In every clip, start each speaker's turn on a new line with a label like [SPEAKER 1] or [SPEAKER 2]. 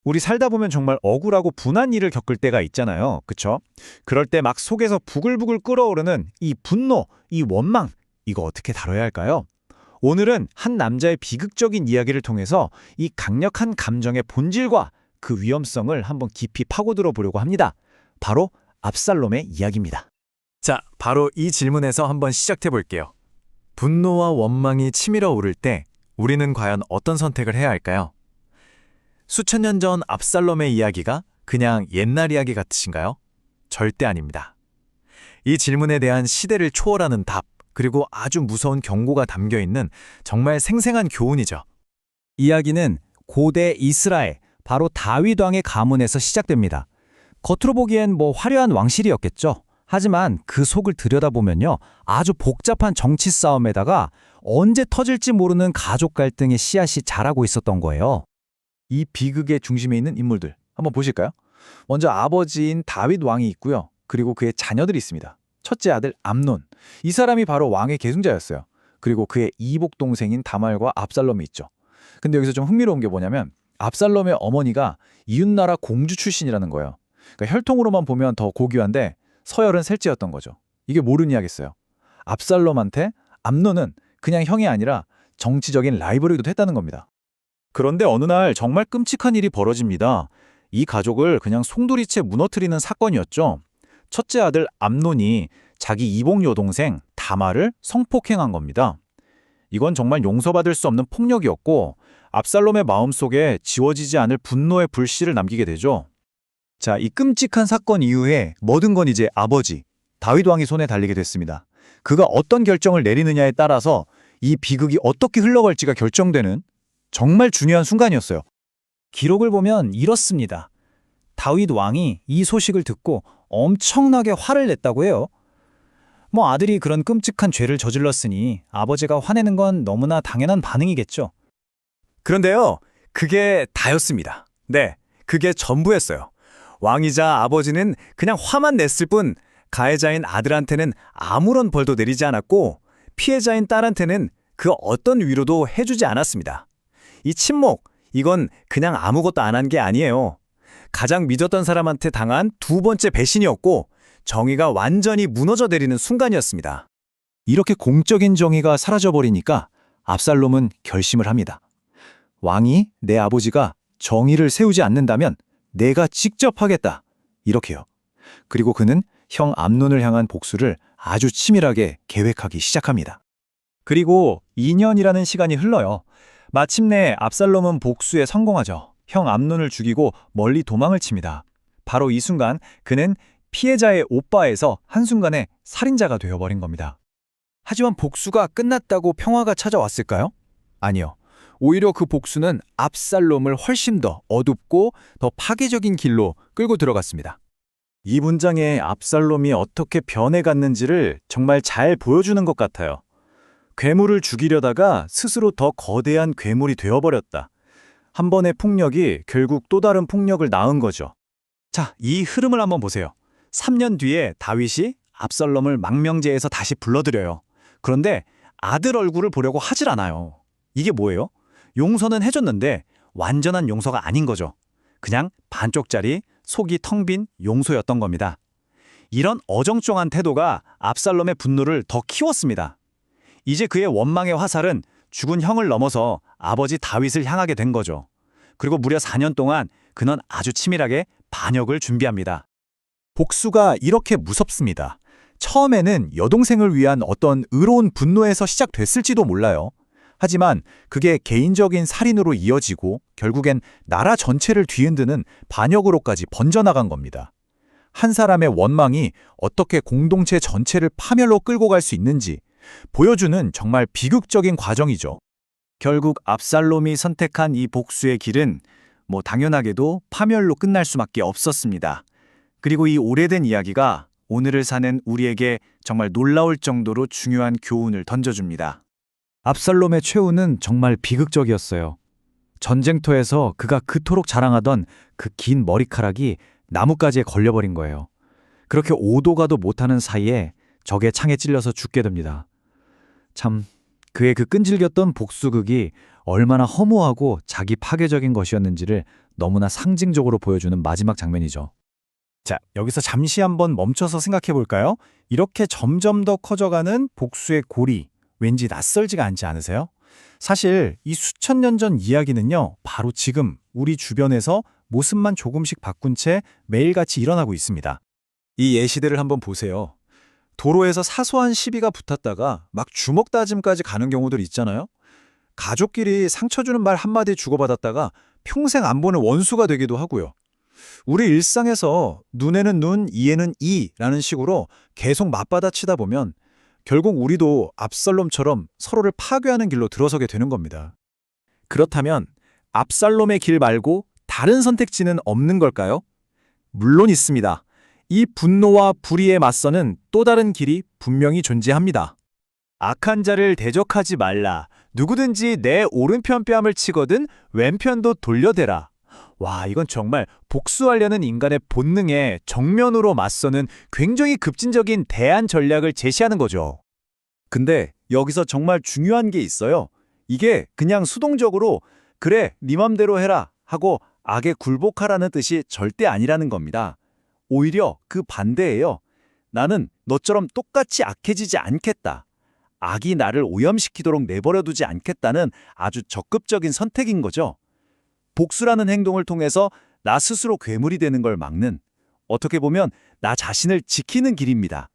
[SPEAKER 1] 우리 살다 보면 정말 억울하고 분한 일을 겪을 때가 있잖아요. 그쵸? 그럴 때 막 속에서 부글부글 끓어오르는 이 분노, 이 원망, 이거 어떻게 다뤄야 할까요? 오늘은 한 남자의 비극적인 이야기를 통해서 이 강력한 감정의 본질과 그 위험성을 한번 깊이 파고들어 보려고 합니다. 바로 압살롬의 이야기입니다.
[SPEAKER 2] 자, 바로 이 질문에서 한번 시작해 볼게요. 분노와 원망이 치밀어 오를 때 우리는 과연 어떤 선택을 해야 할까요? 수천 년 전 압살롬의 이야기가 그냥 옛날 이야기 같으신가요? 절대 아닙니다. 이 질문에 대한 시대를 초월하는 답, 그리고 아주 무서운 경고가 담겨 있는 정말 생생한 교훈이죠.
[SPEAKER 1] 이야기는 고대 이스라엘, 바로 다윗 왕의 가문에서 시작됩니다. 겉으로 보기엔 화려한 왕실이었겠죠. 하지만 그 속을 들여다보면요, 아주 복잡한 정치 싸움에다가 언제 터질지 모르는 가족 갈등의 씨앗이 자라고 있었던 거예요. 이 비극의 중심에 있는 인물들 한번 보실까요? 먼저 아버지인 다윗 왕이 있고요. 그리고 그의 자녀들이 있습니다. 첫째 아들 암논. 이 사람이 바로 왕의 계승자였어요. 그리고 그의 이복 동생인 다말과 압살롬이 있죠. 근데 여기서 좀 흥미로운 게 뭐냐면 압살롬의 어머니가 이웃나라 공주 출신이라는 거예요. 그러니까 혈통으로만 보면 더 고귀한데 서열은 셋째였던 거죠. 이게 모르니하겠어요. 압살롬한테 암논은 그냥 형이 아니라 정치적인 라이벌이기도 했다는 겁니다. 그런데 어느 날 정말 끔찍한 일이 벌어집니다. 이 가족을 그냥 송두리째 무너뜨리는 사건이었죠. 첫째 아들 암논이 자기 이복 여동생 다말을 성폭행한 겁니다. 이건 정말 용서받을 수 없는 폭력이었고 압살롬의 마음속에 지워지지 않을 분노의 불씨를 남기게 되죠. 자, 이 끔찍한 사건 이후에 모든 건 이제 아버지 다윗 왕의 손에 달리게 됐습니다. 그가 어떤 결정을 내리느냐에 따라서 이 비극이 어떻게 흘러갈지가 결정되는 정말 중요한 순간이었어요. 기록을 보면 이렇습니다. 다윗 왕이 이 소식을 듣고 엄청나게 화를 냈다고 해요. 아들이 그런 끔찍한 죄를 저질렀으니 아버지가 화내는 건 너무나 당연한 반응이겠죠.
[SPEAKER 2] 그런데요, 그게 다였습니다. 네, 그게 전부였어요. 왕이자 아버지는 그냥 화만 냈을 뿐 가해자인 아들한테는 아무런 벌도 내리지 않았고 피해자인 딸한테는 그 어떤 위로도 해주지 않았습니다. 이 침묵, 이건 그냥 아무것도 안 한 게 아니에요. 가장 믿었던 사람한테 당한 두 번째 배신이었고 정의가 완전히 무너져 내리는 순간이었습니다.
[SPEAKER 1] 이렇게 공적인 정의가 사라져버리니까 압살롬은 결심을 합니다. 왕이 내 아버지가 정의를 세우지 않는다면 내가 직접 하겠다. 이렇게요. 그리고 그는 형 암논을 향한 복수를 아주 치밀하게 계획하기 시작합니다. 그리고 2년이라는 시간이 흘러요. 마침내 압살롬은 복수에 성공하죠. 형 암논을 죽이고 멀리 도망을 칩니다. 바로 이 순간 그는 피해자의 오빠에서 한순간에 살인자가 되어버린 겁니다. 하지만 복수가 끝났다고 평화가 찾아왔을까요? 아니요. 오히려 그 복수는 압살롬을 훨씬 더 어둡고 더 파괴적인 길로 끌고 들어갔습니다. 이 문장에 압살롬이 어떻게 변해갔는지를 정말 잘 보여주는 것 같아요. 괴물을 죽이려다가 스스로 더 거대한 괴물이 되어버렸다. 한 번의 폭력이 결국 또 다른 폭력을 낳은 거죠. 자, 이 흐름을 한번 보세요. 3년 뒤에 다윗이 압살롬을 망명제에서 다시 불러들여요. 그런데 아들 얼굴을 보려고 하질 않아요. 이게 뭐예요? 용서는 해줬는데 완전한 용서가 아닌 거죠. 그냥 반쪽짜리 속이 텅 빈 용서였던 겁니다. 이런 어정쩡한 태도가 압살롬의 분노를 더 키웠습니다. 이제 그의 원망의 화살은 죽은 형을 넘어서 아버지 다윗을 향하게 된 거죠. 그리고 무려 4년 동안 그는 아주 치밀하게 반역을 준비합니다. 복수가 이렇게 무섭습니다. 처음에는 여동생을 위한 어떤 의로운 분노에서 시작됐을지도 몰라요. 하지만 그게 개인적인 살인으로 이어지고 결국엔 나라 전체를 뒤흔드는 반역으로까지 번져나간 겁니다. 한 사람의 원망이 어떻게 공동체 전체를 파멸로 끌고 갈 수 있는지 보여주는 정말 비극적인 과정이죠. 결국 압살롬이 선택한 이 복수의 길은 당연하게도 파멸로 끝날 수밖에 없었습니다. 그리고 이 오래된 이야기가 오늘을 사는 우리에게 정말 놀라울 정도로 중요한 교훈을 던져줍니다. 압살롬의 최후는 정말 비극적이었어요. 전쟁터에서 그가 그토록 자랑하던 그 긴 머리카락이 나뭇가지에 걸려버린 거예요. 그렇게 오도 가도 못하는 사이에 적의 창에 찔려서 죽게 됩니다. 참, 그의 그 끈질겼던 복수극이 얼마나 허무하고 자기 파괴적인 것이었는지를 너무나 상징적으로 보여주는 마지막 장면이죠. 자, 여기서 잠시 한번 멈춰서 생각해 볼까요? 이렇게 점점 더 커져가는 복수의 고리, 왠지 낯설지가 않지 않으세요? 사실 이 수천 년 전 이야기는요, 바로 지금 우리 주변에서 모습만 조금씩 바꾼 채 매일같이 일어나고 있습니다. 이 예시들을 한번 보세요. 도로에서 사소한 시비가 붙었다가 막 주먹 다짐까지 가는 경우들 있잖아요. 가족끼리 상처 주는 말 한마디 주고받았다가 평생 안 보는 원수가 되기도 하고요. 우리 일상에서 눈에는 눈, 이에는 이라는 식으로 계속 맞받아치다 보면 결국 우리도 압살롬처럼 서로를 파괴하는 길로 들어서게 되는 겁니다. 그렇다면 압살롬의 길 말고 다른 선택지는 없는 걸까요? 물론 있습니다. 이 분노와 불의에 맞서는 또 다른 길이 분명히 존재합니다. 악한 자를 대적하지 말라. 누구든지 내 오른편 뺨을 치거든 왼편도 돌려대라. 와, 이건 정말 복수하려는 인간의 본능에 정면으로 맞서는 굉장히 급진적인 대안 전략을 제시하는 거죠. 근데 여기서 정말 중요한 게 있어요. 이게 그냥 수동적으로 그래, 네 맘대로 해라 하고 악에 굴복하라는 뜻이 절대 아니라는 겁니다. 오히려 그 반대예요. 나는 너처럼 똑같이 악해지지 않겠다. 악이 나를 오염시키도록 내버려두지 않겠다는 아주 적극적인 선택인 거죠. 복수라는 행동을 통해서 나 스스로 괴물이 되는 걸 막는, 어떻게 보면 나 자신을 지키는 길입니다.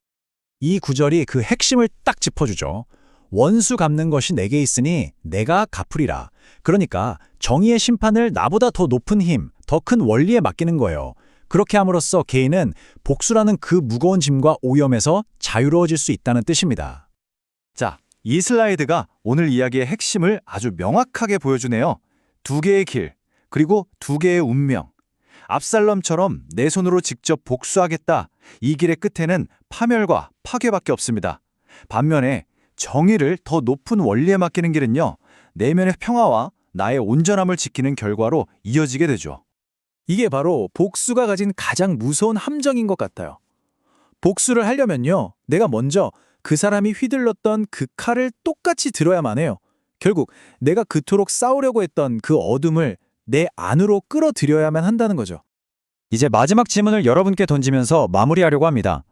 [SPEAKER 1] 이 구절이 그 핵심을 딱 짚어주죠. 원수 갚는 것이 내게 있으니 내가 갚으리라. 그러니까 정의의 심판을 나보다 더 높은 힘, 더 큰 원리에 맡기는 거예요. 그렇게 함으로써 개인은 복수라는 그 무거운 짐과 오염에서 자유로워질 수 있다는 뜻입니다. 자, 이 슬라이드가 오늘 이야기의 핵심을 아주 명확하게 보여주네요. 두 개의 길, 그리고 두 개의 운명. 압살롬처럼 내 손으로 직접 복수하겠다. 이 길의 끝에는 파멸과 파괴밖에 없습니다. 반면에 정의를 더 높은 원리에 맡기는 길은요, 내면의 평화와 나의 온전함을 지키는 결과로 이어지게 되죠. 이게 바로 복수가 가진 가장 무서운 함정인 것 같아요. 복수를 하려면요, 내가 먼저 그 사람이 휘둘렀던 그 칼을 똑같이 들어야만 해요. 결국 내가 그토록 싸우려고 했던 그 어둠을 내 안으로 끌어들여야만 한다는 거죠. 이제 마지막 질문을 여러분께 던지면서 마무리하려고 합니다.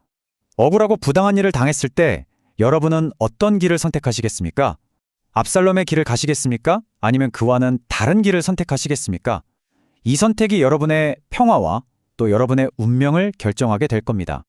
[SPEAKER 1] 억울하고 부당한 일을 당했을 때 여러분은 어떤 길을 선택하시겠습니까? 압살롬의 길을 가시겠습니까? 아니면 그와는 다른 길을 선택하시겠습니까? 이 선택이 여러분의 평화와 또 여러분의 운명을 결정하게 될 겁니다.